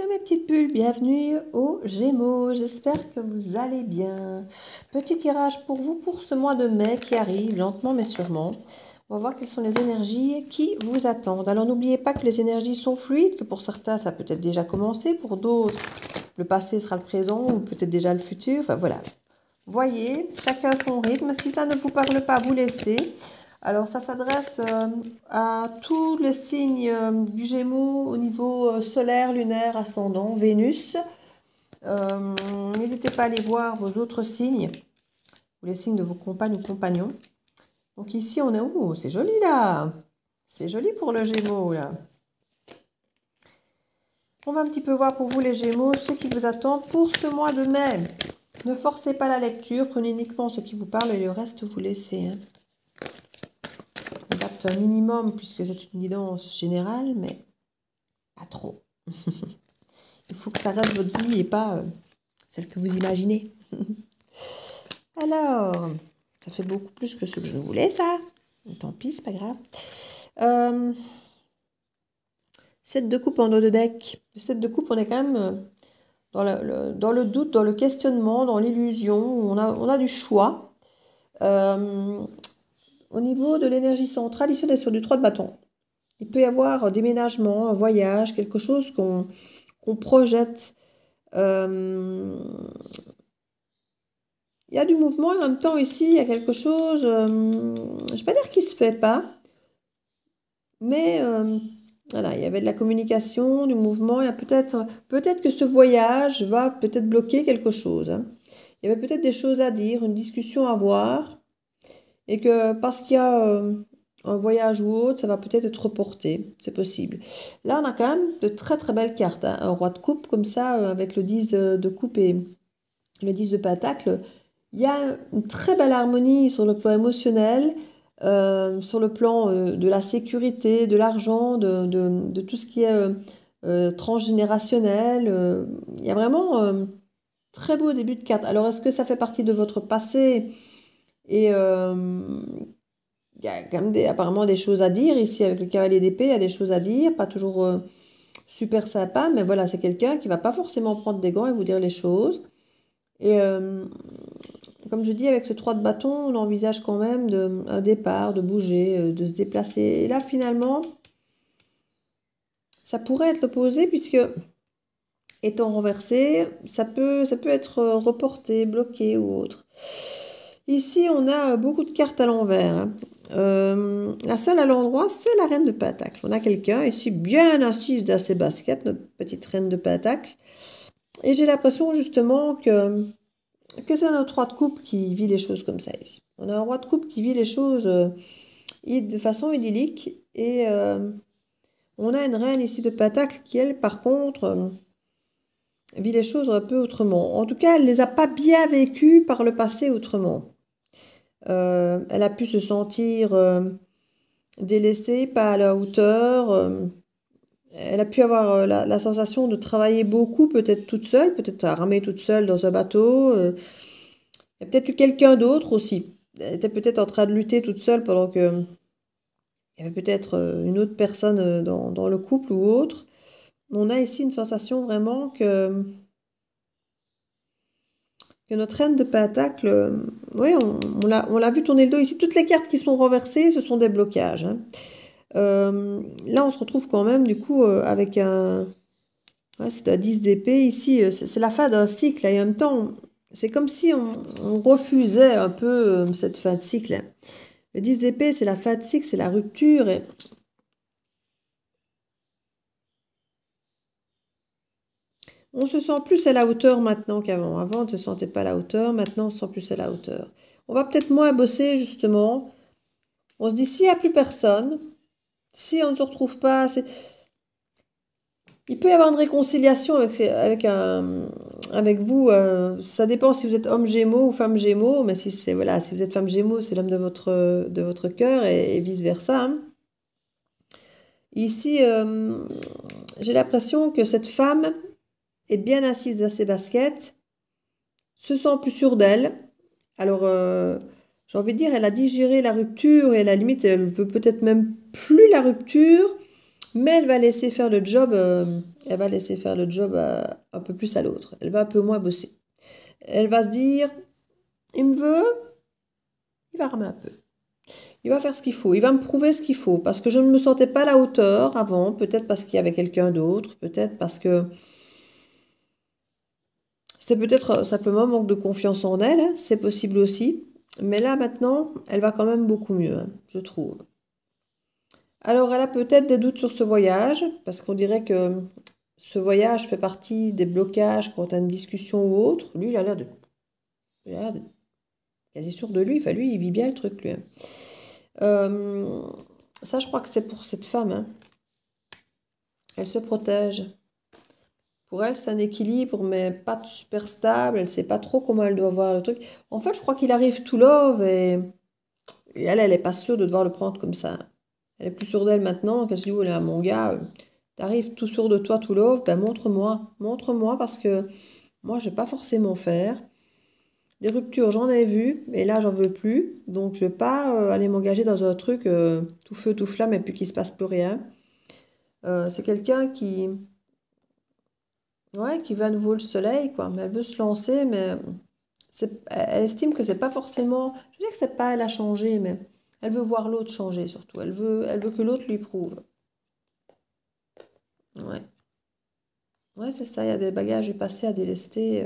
Hello mes petites bulles, bienvenue aux Gémeaux, j'espère que vous allez bien. Petit tirage pour vous pour ce mois de mai qui arrive lentement mais sûrement. On va voir quelles sont les énergies qui vous attendent. Alors n'oubliez pas que les énergies sont fluides, que pour certains ça peut être déjà commencé, pour d'autres le passé sera le présent ou peut-être déjà le futur. Enfin voilà, voyez, chacun son rythme. Si ça ne vous parle pas, vous laissez. Alors, ça s'adresse à tous les signes du Gémeaux au niveau solaire, lunaire, ascendant, Vénus. N'hésitez pas à aller voir vos autres signes, ou les signes de vos compagnes ou compagnons. Donc ici, on est... Oh, c'est joli là! C'est joli pour le Gémeaux là. On va un petit peu voir pour vous les Gémeaux ce qui vous attend pour ce mois de mai. Ne forcez pas la lecture, prenez uniquement ce qui vous parle et le reste vous laissez. Hein. On adapte un minimum puisque c'est une guidance générale, mais pas trop. Il faut que ça reste votre vie et pas celle que vous imaginez. Alors, ça fait beaucoup plus que ce que je voulais, ça. Tant pis, c'est pas grave. 7 de coupe en dos de deck. Le 7 de coupe, on est quand même dans le doute, dans le questionnement, dans l'illusion. On a du choix. Au niveau de l'énergie centrale, ici on est sur du 3 de bâton. Il peut y avoir un déménagement, un voyage, quelque chose qu'on projette. Il y a du mouvement et en même temps ici, il y a quelque chose, je ne vais pas dire qu'il ne se fait pas, mais voilà, il y avait de la communication, du mouvement. Il y a peut-être que ce voyage va peut-être bloquer quelque chose. Hein. Il y avait peut-être des choses à dire, une discussion à avoir, et que parce qu'il y a un voyage ou autre, ça va peut-être être reporté, c'est possible. Là, on a quand même de très très belles cartes. Hein. Un roi de coupe comme ça, avec le 10 de coupe et le 10 de pentacle. Il y a une très belle harmonie sur le plan émotionnel, sur le plan de la sécurité, de l'argent, de tout ce qui est transgénérationnel. Il y a vraiment un très beau début de carte. Alors, est-ce que ça fait partie de votre passé? Et il y a quand même apparemment des choses à dire ici avec le cavalier d'épée. Il y a des choses à dire, pas toujours super sympa, mais voilà, c'est quelqu'un qui va pas forcément prendre des gants et vous dire les choses. Et comme je dis, avec ce 3 de bâton, on envisage quand même un départ, de bouger, de se déplacer. Et là, finalement, ça pourrait être l'opposé puisque, étant renversé, ça peut être reporté, bloqué ou autre. Ici, on a beaucoup de cartes à l'envers. Hein. La seule à l'endroit, c'est la reine de pentacle. On a quelqu'un ici bien assise dans ses baskets, notre petite reine de pentacle. Et j'ai l'impression justement que c'est notre roi de coupe qui vit les choses comme ça ici. On a un roi de coupe qui vit les choses de façon idyllique. Et on a une reine ici de pentacle qui, elle, par contre, vit les choses un peu autrement. En tout cas, elle ne les a pas bien vécues par le passé autrement. Elle a pu se sentir délaissée, pas à la hauteur. Elle a pu avoir la sensation de travailler beaucoup, peut-être toute seule, peut-être à ramer toute seule dans un bateau. Il y a peut-être eu quelqu'un d'autre aussi. Elle était peut-être en train de lutter toute seule pendant que il y avait peut-être une autre personne dans le couple ou autre. On a ici une sensation vraiment que notre reine de pentacle, oui, on l'a vu tourner le dos ici. Toutes les cartes qui sont renversées, ce sont des blocages. Hein. Là, on se retrouve quand même, du coup, avec un... Ouais, c'est un 10 d'épée ici. C'est la fin d'un cycle. Et en même temps, c'est comme si on refusait un peu cette fin de cycle. Le 10 d'épée, c'est la fin de cycle, c'est la rupture. Et... on se sent plus à la hauteur maintenant qu'avant. Avant, on ne se sentait pas à la hauteur. Maintenant, on se sent plus à la hauteur. On va peut-être moins bosser, justement. On se dit, s'il n'y a plus personne, si on ne se retrouve pas... il peut y avoir une réconciliation avec vous. Ça dépend si vous êtes homme gémeaux ou femme gémeaux. Mais si vous êtes femme gémeaux, c'est l'homme de votre cœur et vice-versa. Hein. Ici, j'ai l'impression que cette femme est bien assise à ses baskets, se sent plus sûre d'elle. Alors, j'ai envie de dire, elle a digéré la rupture et à la limite, elle veut peut-être même plus la rupture, mais elle va laisser faire le job elle va laisser faire le job un peu plus à l'autre. Elle va un peu moins bosser. Elle va se dire, il me veut, il va ramer un peu. Il va faire ce qu'il faut, il va me prouver ce qu'il faut, parce que je ne me sentais pas à la hauteur avant, peut-être parce qu'il y avait quelqu'un d'autre, peut-être parce que c'était peut-être simplement un manque de confiance en elle, hein, c'est possible aussi. Mais là, maintenant, elle va quand même beaucoup mieux, hein, je trouve. Alors, elle a peut-être des doutes sur ce voyage, parce qu'on dirait que ce voyage fait partie des blocages quand tu as une discussion ou autre. Lui, il a l'air de quasi sûr de lui. Enfin, lui, il vit bien le truc, lui, hein. Euh, Ça, je crois que c'est pour cette femme, hein. Elle se protège. Pour elle, c'est un équilibre, mais pas super stable. Elle ne sait pas trop comment elle doit voir le truc. En fait, je crois qu'il arrive tout love et elle n'est pas sûre de devoir le prendre comme ça. Elle est plus sûre d'elle maintenant qu'elle se dit, oh là, mon gars, t'arrives tout sûr de toi, tout love, ben montre-moi. Montre-moi parce que moi, je vais pas forcément faire. Des ruptures, j'en ai vu, et là, j'en veux plus. Donc, je vais pas aller m'engager dans un truc tout feu, tout flamme, et puis qu'il se passe plus rien. C'est quelqu'un qui, ouais, qui veut à nouveau le soleil, quoi. Mais elle veut se lancer, mais elle estime que c'est pas forcément. Je veux dire que c'est pas elle a changé, mais elle veut voir l'autre changer surtout. Elle veut que l'autre lui prouve. Ouais. Ouais, c'est ça, il y a des bagages du passé à délester.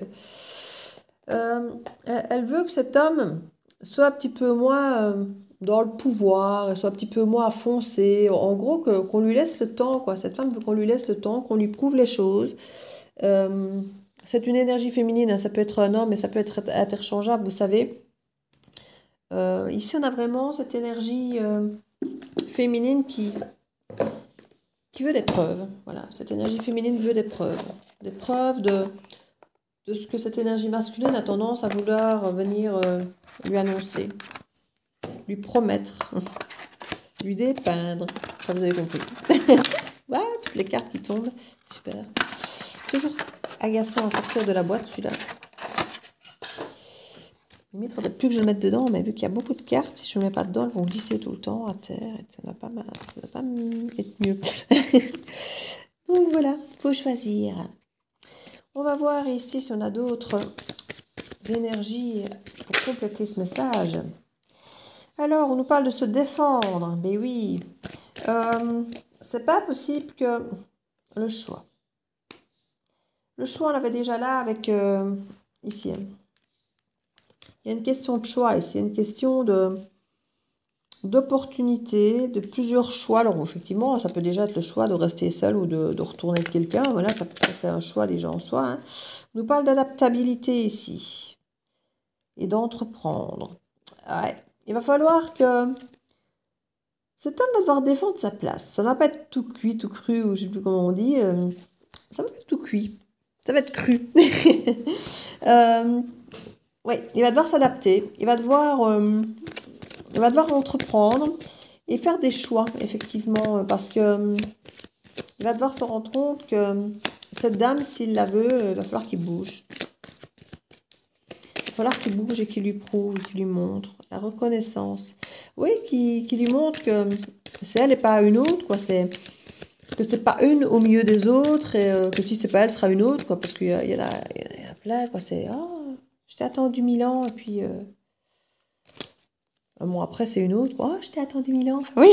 Elle veut que cet homme soit un petit peu moins dans le pouvoir, soit un petit peu moins foncé. En gros, qu'on lui laisse le temps, quoi. Cette femme veut qu'on lui laisse le temps, qu'on lui prouve les choses. Euh, c'est une énergie féminine, hein. Ça peut être un homme, mais ça peut être interchangeable, vous savez. Ici, on a vraiment cette énergie féminine qui veut des preuves. Voilà, cette énergie féminine veut des preuves. Des preuves de ce que cette énergie masculine a tendance à vouloir venir lui annoncer, lui promettre, lui dépeindre. Enfin, vous avez compris. Voilà, toutes les cartes qui tombent. Super. Toujours agaçant à sortir de la boîte, celui-là. Limite, il faudrait plus que je le mette dedans, mais vu qu'il y a beaucoup de cartes, si je ne le mets pas dedans, elles vont glisser tout le temps à terre. Et ça ne va pas être mieux. Donc voilà, il faut choisir. On va voir ici si on a d'autres énergies pour compléter ce message. Alors, on nous parle de se défendre. Ben oui. C'est pas possible que le choix. Le choix, on l'avait déjà là avec ici. Il y a une question de choix ici. Il y a une question d'opportunité, de plusieurs choix. Alors, effectivement, ça peut déjà être le choix de rester seul ou de retourner avec quelqu'un. Voilà, ça c'est un choix déjà en soi, hein. On nous parle d'adaptabilité ici et d'entreprendre. Ouais. Il va falloir que cet homme va devoir défendre sa place. Ça ne va pas être tout cuit, tout cru, ou je ne sais plus comment on dit. Ça va pas être tout cuit. Ça va être cru. Oui, il va devoir s'adapter. Il va devoir entreprendre et faire des choix, effectivement, parce que il va devoir se rendre compte que cette dame, s'il la veut, il va falloir qu'il bouge. Il va falloir qu'il bouge et qu'il lui prouve, qu'il lui montre la reconnaissance. Oui, qu'il lui montre que c'est elle et pas une autre, quoi. Que c'est pas une au milieu des autres et que si c'est pas elle, ce sera une autre, quoi. Parce qu'il y en a plein, quoi. C'est, oh, je t'ai attendu 1000 ans et puis un mois après, c'est une autre. Oh, je t'ai attendu 1000 ans. Oui.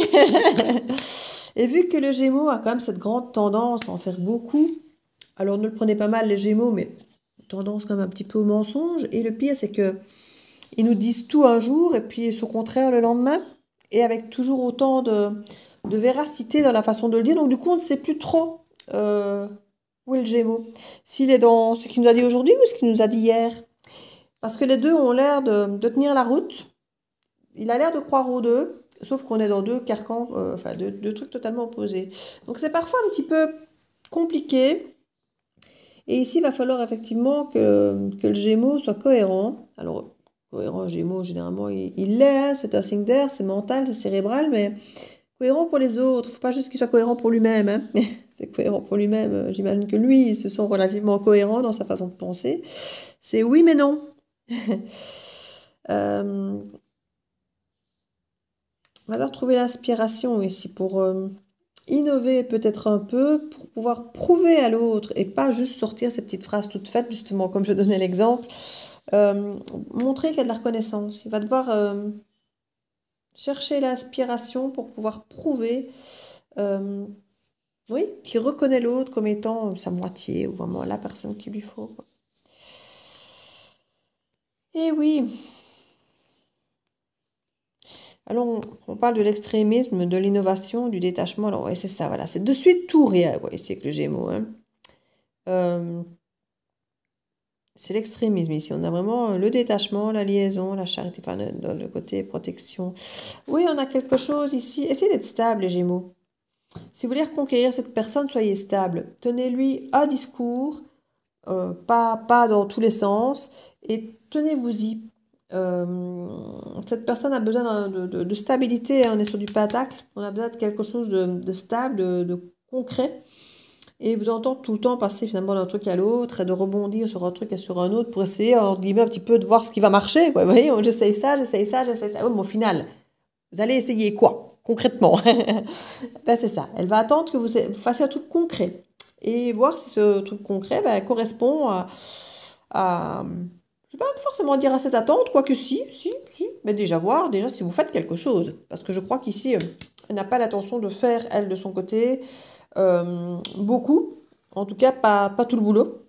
Et vu que le Gémeaux a quand même cette grande tendance à en faire beaucoup, alors ne le prenez pas mal les Gémeaux, mais tendance quand même un petit peu au mensonge. Et le pire, c'est que ils nous disent tout un jour et puis au contraire le lendemain, et avec toujours autant de véracité dans la façon de le dire. Donc du coup, on ne sait plus trop où est le Gémeaux. S'il est dans ce qu'il nous a dit aujourd'hui ou ce qu'il nous a dit hier. Parce que les deux ont l'air de tenir la route. Il a l'air de croire aux deux, sauf qu'on est dans deux carcans, enfin deux trucs totalement opposés. Donc c'est parfois un petit peu compliqué. Et ici, il va falloir effectivement que le Gémeaux soit cohérent. Alors, cohérent, Gémeaux, généralement, il l'est, hein, c'est un signe d'air, c'est mental, c'est cérébral, mais cohérent pour les autres. Il ne faut pas juste qu'il soit cohérent pour lui-même, hein. C'est cohérent pour lui-même. J'imagine que lui, il se sent relativement cohérent dans sa façon de penser. C'est oui, mais non. On va devoir trouver l'inspiration ici pour innover peut-être un peu pour pouvoir prouver à l'autre et pas juste sortir ces petites phrases toutes faites, justement, comme je donnais l'exemple. Montrer qu'il y a de la reconnaissance. Il va devoir chercher l'inspiration pour pouvoir prouver, euh, oui, qu'il reconnaît l'autre comme étant sa moitié ou vraiment la personne qu'il lui faut, quoi. Et oui, alors on parle de l'extrémisme, de l'innovation, du détachement. Alors ouais, c'est ça, voilà, c'est de suite tout ou rien, quoi, ici avec le Gémeaux, hein. Euh, c'est l'extrémisme ici. On a vraiment le détachement, la liaison, la charité, enfin, dans le côté protection. Oui, on a quelque chose ici. Essayez d'être stable, les Gémeaux. Si vous voulez reconquérir cette personne, soyez stable. Tenez-lui un discours, pas dans tous les sens, et tenez-vous-y. Cette personne a besoin de stabilité, hein. On est sur du pentacle, on a besoin de quelque chose de stable, de concret. Et vous entendez tout le temps passer finalement d'un truc à l'autre et de rebondir sur un truc et sur un autre pour essayer, entre guillemets, un petit peu de voir ce qui va marcher, quoi. Vous voyez, j'essaye ça, j'essaye ça, j'essaye ça. Oui, mais au final, vous allez essayer quoi, concrètement? Ben, c'est ça. Elle va attendre que vous fassiez un truc concret et voir si ce truc concret ben, correspond je ne vais pas forcément dire à ses attentes, quoique si, mais déjà voir, déjà si vous faites quelque chose. Parce que je crois qu'ici, elle n'a pas l'intention de faire, elle, de son côté, beaucoup. En tout cas, pas tout le boulot.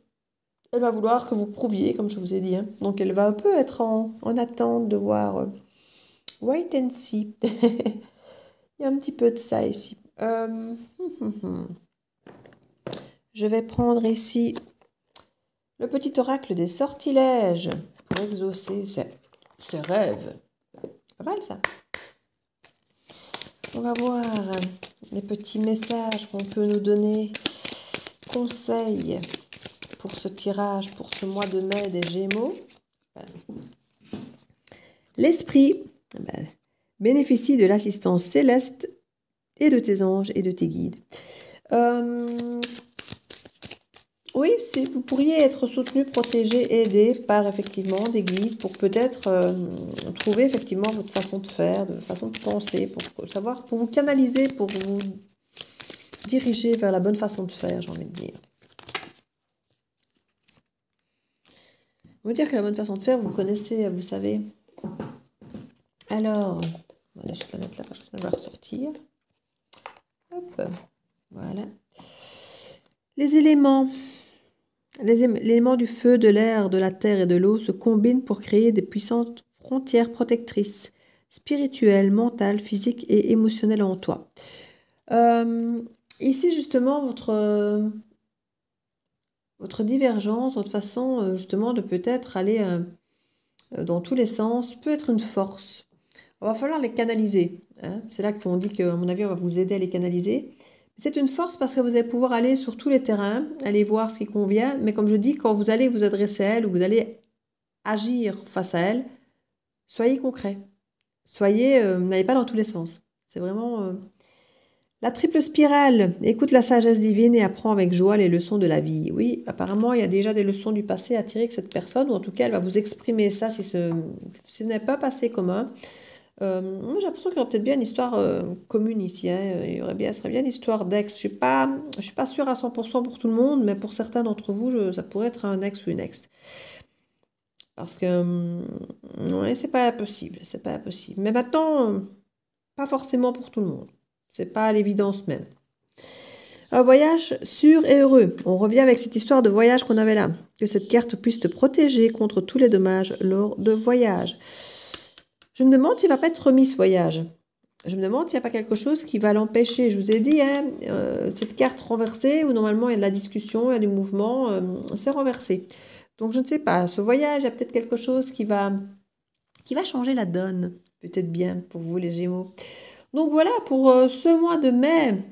Elle va vouloir que vous prouviez, comme je vous ai dit, hein. Donc, elle va un peu être en attente de voir wait and see. Il y a un petit peu de ça ici. Je vais prendre ici le petit oracle des sortilèges pour exaucer ses rêves. Pas mal ça. On va voir les petits messages qu'on peut nous donner. Conseils pour ce tirage, pour ce mois de mai des Gémeaux. L'esprit bénéficie de l'assistance céleste et de tes anges et de tes guides. Oui, vous pourriez être soutenu, protégé, aidé par effectivement des guides pour peut-être trouver effectivement votre façon de faire, de façon de penser, pour savoir, pour vous canaliser, pour vous diriger vers la bonne façon de faire, j'ai envie de dire. Vous dire que la bonne façon de faire, vous connaissez, vous savez. Alors, on va juste la mettre là parce que ça va ressortir. Hop, voilà. Les éléments. Les éléments du feu, de l'air, de la terre et de l'eau se combinent pour créer des puissantes frontières protectrices, spirituelles, mentales, physiques et émotionnelles en toi. Ici, justement, votre divergence, votre façon, justement, de peut-être aller dans tous les sens, peut être une force. Il va falloir les canaliser, hein. C'est là qu'on dit qu'à mon avis, on va vous aider à les canaliser. C'est une force parce que vous allez pouvoir aller sur tous les terrains, aller voir ce qui convient. Mais comme je dis, quand vous allez vous adresser à elle ou vous allez agir face à elle, soyez concret. N'allez pas dans tous les sens. C'est vraiment la triple spirale. Écoute la sagesse divine et apprends avec joie les leçons de la vie. Oui, apparemment, il y a déjà des leçons du passé à tirer avec cette personne, ou en tout cas, elle va vous exprimer ça si ce n'est pas passé commun. Moi, j'ai l'impression qu'il y aurait peut-être bien une histoire commune ici, hein. Ce serait bien une histoire d'ex. Je suis pas sûre à 100% pour tout le monde, mais pour certains d'entre vous, ça pourrait être un ex ou une ex. Parce que, ouais, c'est pas possible, c'est pas possible. Mais maintenant, pas forcément pour tout le monde. C'est pas à l'évidence même. Un voyage sûr et heureux. On revient avec cette histoire de voyage qu'on avait là. Que cette carte puisse te protéger contre tous les dommages lors de voyage. Je me demande s'il ne va pas être remis ce voyage. Je me demande s'il n'y a pas quelque chose qui va l'empêcher. Je vous ai dit, hein, cette carte renversée, où normalement il y a de la discussion, il y a du mouvement, c'est renversé. Donc je ne sais pas, ce voyage, il y a peut-être quelque chose qui va changer la donne. Peut-être bien pour vous les Gémeaux. Donc voilà, pour ce mois de mai,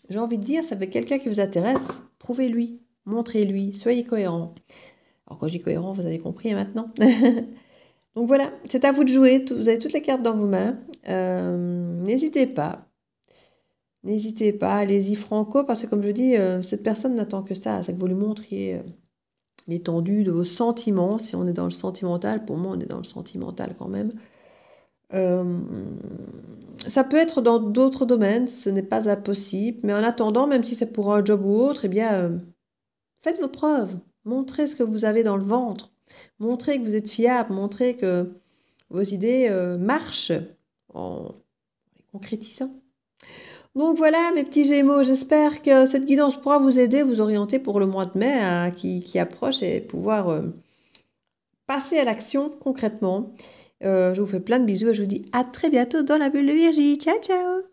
j'ai envie de dire, ça fait quelqu'un qui vous intéresse, prouvez-lui, montrez-lui, soyez cohérent. Alors quand je dis cohérent, vous avez compris maintenant. Donc voilà, c'est à vous de jouer. Vous avez toutes les cartes dans vos mains. N'hésitez pas. N'hésitez pas, allez-y franco, parce que comme je dis, cette personne n'attend que ça. C'est que vous lui montriez l'étendue de vos sentiments. Si on est dans le sentimental, pour moi, on est dans le sentimental quand même. Ça peut être dans d'autres domaines, ce n'est pas impossible, mais en attendant, même si c'est pour un job ou autre, eh bien, faites vos preuves, montrez ce que vous avez dans le ventre, montrez que vous êtes fiable, montrez que vos idées marchent en les concrétisant. Donc voilà mes petits Gémeaux, j'espère que cette guidance pourra vous aider, vous orienter pour le mois de mai hein, qui approche et pouvoir passer à l'action concrètement. Je vous fais plein de bisous et je vous dis à très bientôt dans la bulle de Virgie. Ciao ciao!